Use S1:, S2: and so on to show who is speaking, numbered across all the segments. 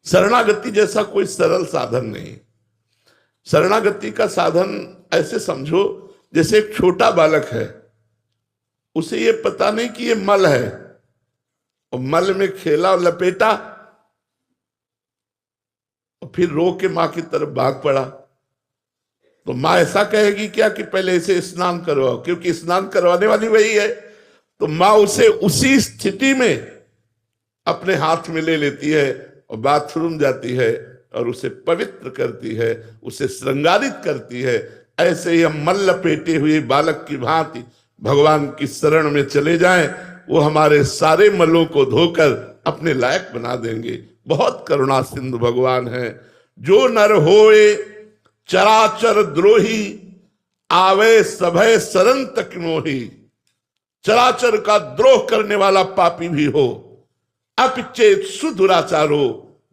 S1: शरणागति जैसा कोई सरल साधन नहीं। शरणागति का साधन ऐसे समझो जैसे एक छोटा बालक है, उसे ये पता नहीं कि ये मल है, और मल में खेला और लपेटा और फिर रो के मां की तरफ भाग पड़ा। तो मां ऐसा कहेगी क्या कि पहले इसे स्नान करवाओ, क्योंकि स्नान करवाने वाली वही है। तो मां उसे उसी स्थिति में अपने हाथ में ले लेती है और बाथरूम जाती है और उसे पवित्र करती है, उसे श्रृंगारित करती है। ऐसे ही हम मल लपेटे हुए बालक की भांति भगवान की शरण में चले जाएं, वो हमारे सारे मलों को धोकर अपने लायक बना देंगे। बहुत करुणा सिंधु भगवान है। जो नर होए चराचर द्रोही, आवे सभय शरण तक मोही। चराचर का द्रोह करने वाला पापी भी हो, अपिचेत सुदुराचारो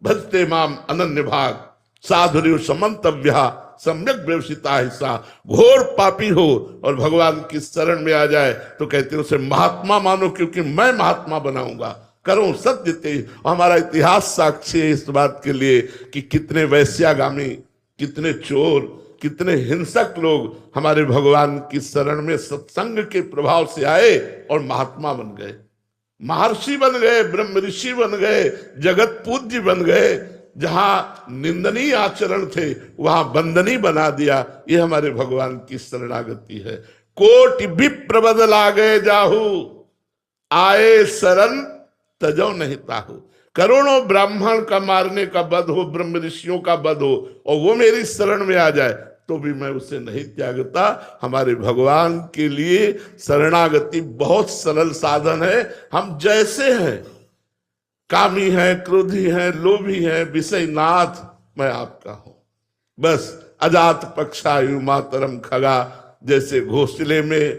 S1: भजते माम अनन्य भाग। साधुर्य समंतव्या सम्यक व्यवसिता हिस्सा। घोर पापी हो और भगवान की शरण में आ जाए तो कहते हैं उसे महात्मा मानो, क्योंकि मैं महात्मा बनाऊंगा। करो सत्य। हमारा इतिहास साक्षी है इस बात के लिए कि कितने वैश्यागामी, कितने चोर, कितने हिंसक लोग हमारे भगवान की शरण में सत्संग के प्रभाव से आए और महात्मा बन गए, महर्षि बन गए, ब्रह्म ऋषि बन गए, जगत पूज्य बन गए। जहां निंदनीय आचरण थे वहां वंदनीय बना दिया। ये हमारे भगवान की शरणागति है। कोटि विप्र बदल आ गए जाहू, आए शरण तजो नहीं ताहू। करोड़ों ब्राह्मण का मारने का बद हो, ब्रह्म ऋषियों का बद हो, और वो मेरी शरण में आ जाए तो भी मैं उसे नहीं त्यागता। हमारे भगवान के लिए शरणागति बहुत सरल साधन है। हम जैसे हैं, कामी है, क्रोधी है, लोभी है, विषय नाथ, मैं आपका हूं। बस अजात पक्षायु मातरम खगा। जैसे घोंसले में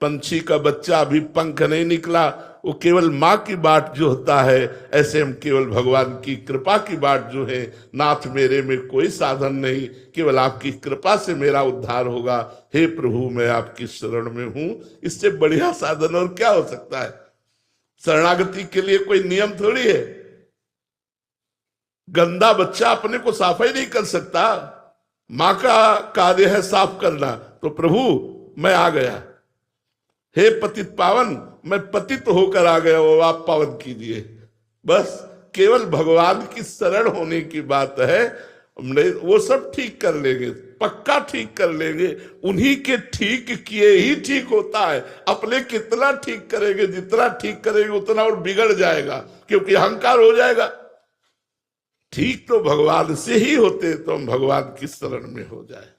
S1: पंछी का बच्चा अभी पंख नहीं निकला, वो केवल माँ की बाट जो होता है, ऐसे हम केवल भगवान की कृपा की बाट जो है। नाथ मेरे में कोई साधन नहीं, केवल आपकी कृपा से मेरा उद्धार होगा। हे प्रभु मैं आपकी शरण में हूं। इससे बढ़िया साधन और क्या हो सकता है। शरणागति के लिए कोई नियम थोड़ी है। गंदा बच्चा अपने को साफ ही नहीं कर सकता, माँ का कार्य है साफ करना। तो प्रभु मैं आ गया, हे पतित पावन, मैं पतित होकर आ गया, वो आप पावन कीजिए। बस केवल भगवान की शरण होने की बात है। वो सब ठीक कर लेंगे, पक्का ठीक कर लेंगे। उन्हीं के ठीक किए ही ठीक होता है। अपने कितना ठीक करेंगे, जितना ठीक करेंगे उतना और बिगड़ जाएगा, क्योंकि अहंकार हो जाएगा। ठीक तो भगवान से ही होते, तो हम भगवान की शरण में हो जाए।